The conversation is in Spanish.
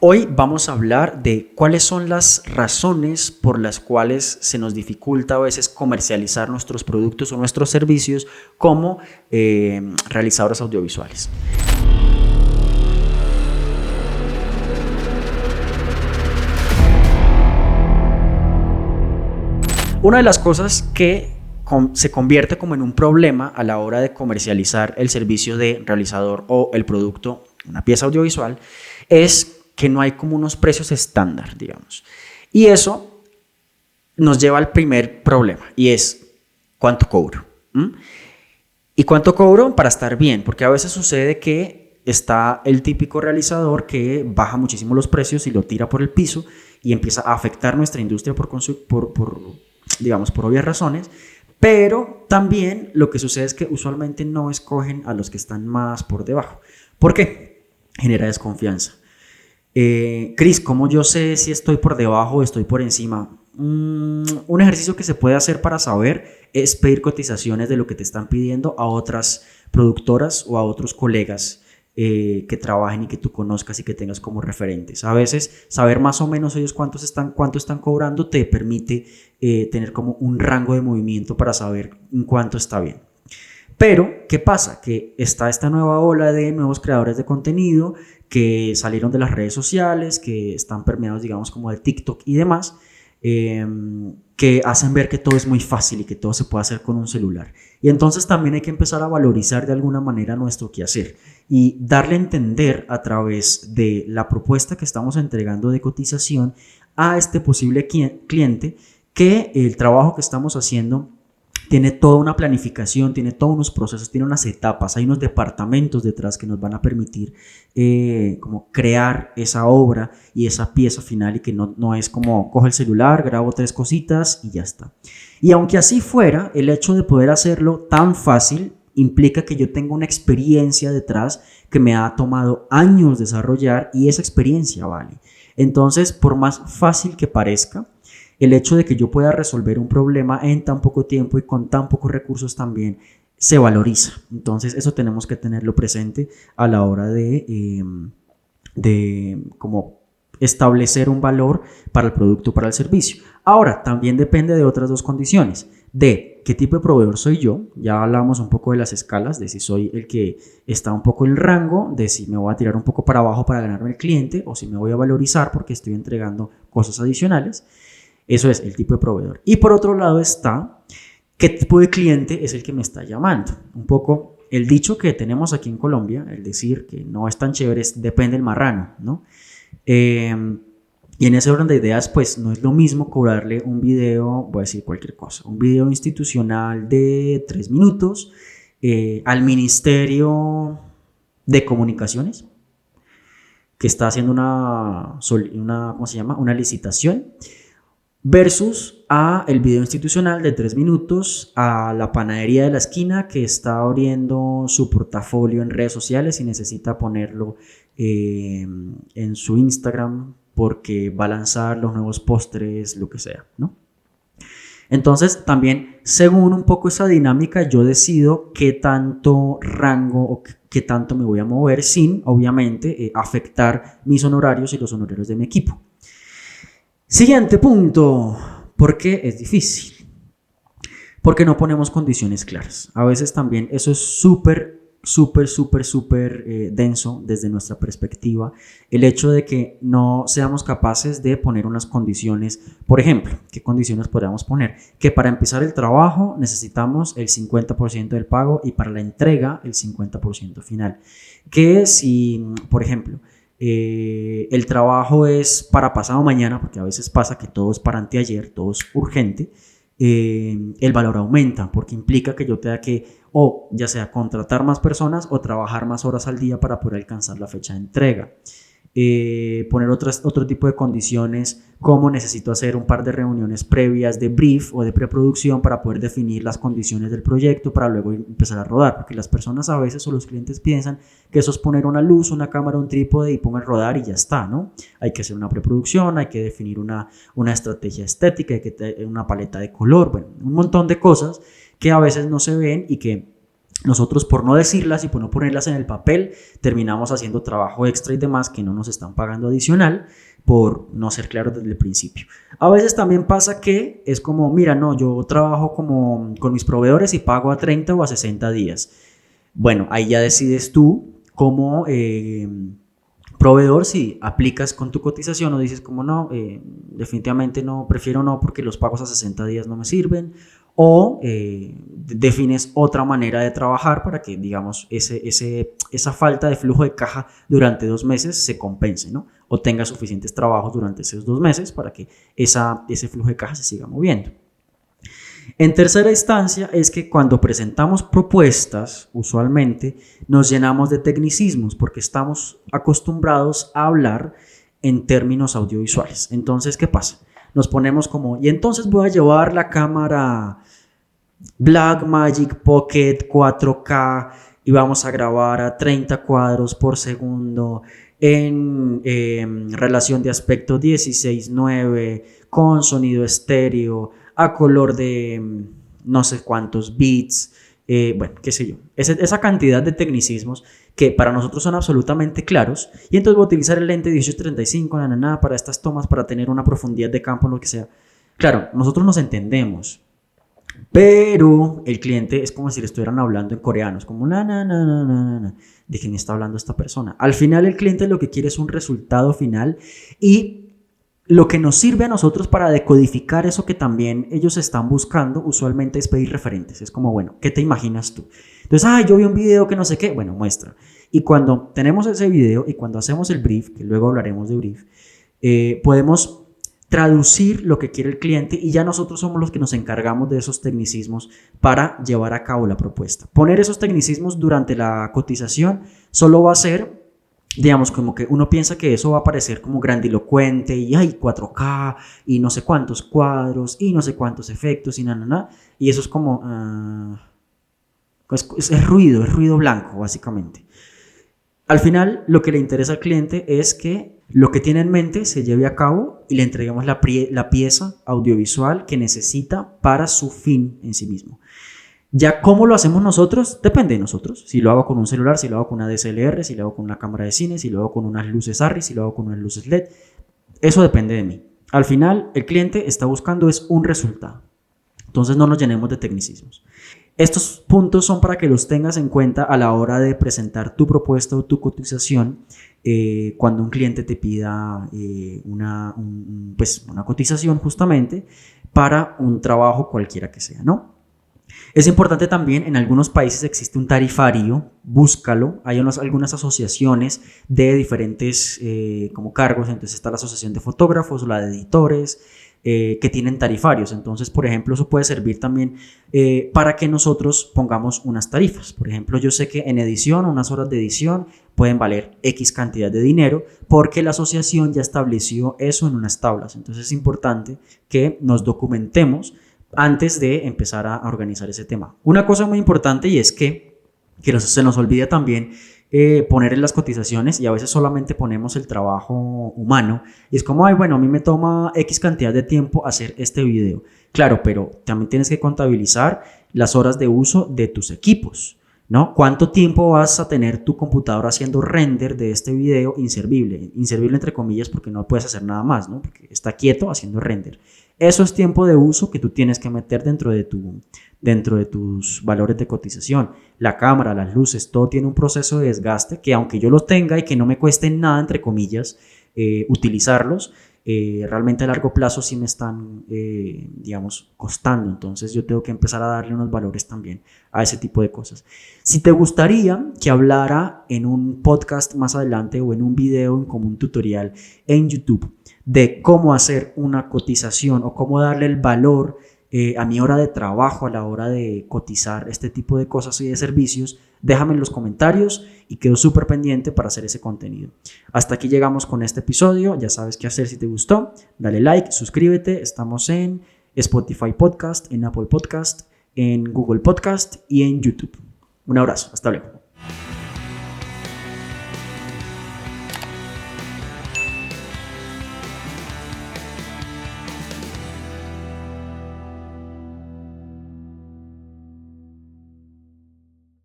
Hoy vamos a hablar de cuáles son las razones por las cuales se nos dificulta a veces comercializar nuestros productos o nuestros servicios como realizadores audiovisuales. Una de las cosas que se convierte como en un problema a la hora de comercializar el servicio de realizador o el producto, una pieza audiovisual, es que no hay como unos precios estándar, digamos. Y eso nos lleva al primer problema, y es ¿cuánto cobro? ¿Y cuánto cobro para estar bien? Porque a veces sucede que está el típico realizador que baja muchísimo los precios y lo tira por el piso y empieza a afectar nuestra industria por obvias razones. Pero también lo que sucede es que usualmente no escogen a los que están más por debajo. ¿Por qué? Genera desconfianza. Cris, ¿cómo yo sé si estoy por debajo o estoy por encima? Un ejercicio que se puede hacer para saber es pedir cotizaciones de lo que te están pidiendo a otras productoras o a otros colegas que trabajen y que tú conozcas y que tengas como referentes. A veces saber más o menos ellos cuánto están cobrando te permite tener como un rango de movimiento para saber en cuánto está bien. Pero, ¿qué pasa? Que está esta nueva ola de nuevos creadores de contenido que salieron de las redes sociales, que están permeados, digamos, como de TikTok y demás, que hacen ver que todo es muy fácil y que todo se puede hacer con un celular. Y entonces también hay que empezar a valorizar de alguna manera nuestro quehacer y darle a entender a través de la propuesta que estamos entregando de cotización a este posible cliente que el trabajo que estamos haciendo tiene toda una planificación, tiene todos unos procesos, tiene unas etapas, hay unos departamentos detrás que nos van a permitir como crear esa obra y esa pieza final, y que no es como cojo el celular, grabo 3 cositas y ya está. Y aunque así fuera, el hecho de poder hacerlo tan fácil implica que yo tenga una experiencia detrás que me ha tomado años desarrollar, y esa experiencia vale. Entonces, por más fácil que parezca, el hecho de que yo pueda resolver un problema en tan poco tiempo y con tan pocos recursos también se valoriza. Entonces eso tenemos que tenerlo presente a la hora de como establecer un valor para el producto, para el servicio. Ahora, también depende de otras dos condiciones: de qué tipo de proveedor soy yo. Ya hablamos un poco de las escalas, de si soy el que está un poco en el rango, de si me voy a tirar un poco para abajo para ganarme el cliente, o si me voy a valorizar porque estoy entregando cosas adicionales. Eso es el tipo de proveedor. Y por otro lado está qué tipo de cliente es el que me está llamando. Un poco el dicho que tenemos aquí en Colombia, el decir que no es tan chévere, es depende del marrano, ¿no? Y en ese orden de ideas, pues no es lo mismo cobrarle un video, voy a decir cualquier cosa, un video institucional de 3 minutos al Ministerio de Comunicaciones, que está haciendo una licitación, versus a el video institucional de 3 minutos a la panadería de la esquina que está abriendo su portafolio en redes sociales y necesita ponerlo en su Instagram porque va a lanzar los nuevos postres, lo que sea, ¿no? Entonces también, según un poco esa dinámica, yo decido qué tanto rango o qué tanto me voy a mover sin, obviamente, afectar mis honorarios y los honorarios de mi equipo. Siguiente punto: ¿por qué es difícil? Porque no ponemos condiciones claras. A veces también eso es súper denso desde nuestra perspectiva. El hecho de que no seamos capaces de poner unas condiciones. Por ejemplo, ¿qué condiciones podríamos poner? Que para empezar el trabajo necesitamos el 50% del pago y para la entrega el 50% final. Que si, por ejemplo, el trabajo es para pasado mañana, porque a veces pasa que todo es para anteayer, todo es urgente, el valor aumenta porque implica que yo tenga que, o ya sea contratar más personas o trabajar más horas al día para poder alcanzar la fecha de entrega. Poner otro tipo de condiciones, como necesito hacer un par de reuniones previas de brief o de preproducción para poder definir las condiciones del proyecto para luego empezar a rodar, porque las personas a veces o los clientes piensan que eso es poner una luz, una cámara, un trípode y pongan a rodar y ya está, ¿no? Hay que hacer una preproducción, hay que definir una estrategia estética, hay que tener una paleta de color, bueno, un montón de cosas que a veces no se ven y que nosotros, por no decirlas y por no ponerlas en el papel, terminamos haciendo trabajo extra y demás que no nos están pagando adicional por no ser claros desde el principio. A veces también pasa que es como, mira, no, yo trabajo como con mis proveedores y pago a 30 o a 60 días. Bueno, ahí ya decides tú como proveedor si aplicas con tu cotización o dices como no, definitivamente no, prefiero no porque los pagos a 60 días no me sirven, o defines otra manera de trabajar para que, digamos, esa falta de flujo de caja durante 2 meses se compense, ¿no? O tenga suficientes trabajos durante esos 2 meses para que ese flujo de caja se siga moviendo. En tercera instancia es que cuando presentamos propuestas, usualmente nos llenamos de tecnicismos porque estamos acostumbrados a hablar en términos audiovisuales. Entonces, ¿qué pasa? Nos ponemos como, y entonces voy a llevar la cámara Blackmagic Pocket 4K y vamos a grabar a 30 cuadros por segundo en relación de aspecto 16:9 con sonido estéreo a color de no sé cuántos bits, bueno, qué sé yo, esa cantidad de tecnicismos que para nosotros son absolutamente claros, y entonces voy a utilizar el lente 18-35 para estas tomas, para tener una profundidad de campo, lo que sea. Claro, nosotros nos entendemos, pero el cliente es como si le estuvieran hablando en coreano, es como ¿de quién está hablando esta persona? Al final el cliente lo que quiere es un resultado final, y lo que nos sirve a nosotros para decodificar eso que también ellos están buscando usualmente es pedir referentes. Es como, bueno, ¿qué te imaginas tú? Entonces, yo vi un video que no sé qué, bueno, muestra. Y cuando tenemos ese video y cuando hacemos el brief, que luego hablaremos de brief, podemos traducir lo que quiere el cliente y ya nosotros somos los que nos encargamos de esos tecnicismos para llevar a cabo la propuesta. Poner esos tecnicismos durante la cotización solo va a ser, digamos, como que uno piensa que eso va a parecer como grandilocuente y hay 4K y no sé cuántos cuadros y no sé cuántos efectos y y eso es como es ruido blanco básicamente. Al final lo que le interesa al cliente es que lo que tiene en mente se lleve a cabo y le entreguemos la pieza audiovisual que necesita para su fin en sí mismo. Ya cómo lo hacemos nosotros, depende de nosotros. Si lo hago con un celular, si lo hago con una DSLR, si lo hago con una cámara de cine, si lo hago con unas luces ARRI, si lo hago con unas luces LED, eso depende de mí. Al final, el cliente está buscando es un resultado. Entonces no nos llenemos de tecnicismos. Estos puntos son para que los tengas en cuenta a la hora de presentar tu propuesta o tu cotización cuando un cliente te pida una cotización justamente para un trabajo cualquiera que sea, ¿no? Es importante también, en algunos países existe un tarifario, búscalo, hay algunas asociaciones de diferentes como cargos, entonces está la asociación de fotógrafos o la de editores que tienen tarifarios, entonces por ejemplo eso puede servir también para que nosotros pongamos unas tarifas. Por ejemplo, yo sé que en edición, unas horas de edición pueden valer X cantidad de dinero porque la asociación ya estableció eso en unas tablas, entonces es importante que nos documentemos antes de empezar a organizar ese tema. Una cosa muy importante y es que se nos olvida también poner en las cotizaciones, y a veces solamente ponemos el trabajo humano y es como, bueno, a mí me toma X cantidad de tiempo hacer este video. Claro, pero también tienes que contabilizar las horas de uso de tus equipos, ¿no? ¿Cuánto tiempo vas a tener tu computadora haciendo render de este video inservible? Inservible entre comillas porque no puedes hacer nada más, ¿no? Porque está quieto haciendo render. Eso es tiempo de uso que tú tienes que meter dentro de tus valores de cotización. La cámara, las luces, todo tiene un proceso de desgaste que aunque yo los tenga y que no me cueste nada, entre comillas, utilizarlos, realmente a largo plazo sí me están, digamos, costando. Entonces yo tengo que empezar a darle unos valores también a ese tipo de cosas. Si te gustaría que hablara en un podcast más adelante o en un video, como un tutorial en YouTube, de cómo hacer una cotización o cómo darle el valor a mi hora de trabajo a la hora de cotizar este tipo de cosas y de servicios, déjame en los comentarios y quedo súper pendiente para hacer ese contenido. Hasta aquí llegamos con este episodio. Ya sabes qué hacer si te gustó. Dale like, suscríbete. Estamos en Spotify Podcast, en Apple Podcast, en Google Podcast y en YouTube. Un abrazo. Hasta luego.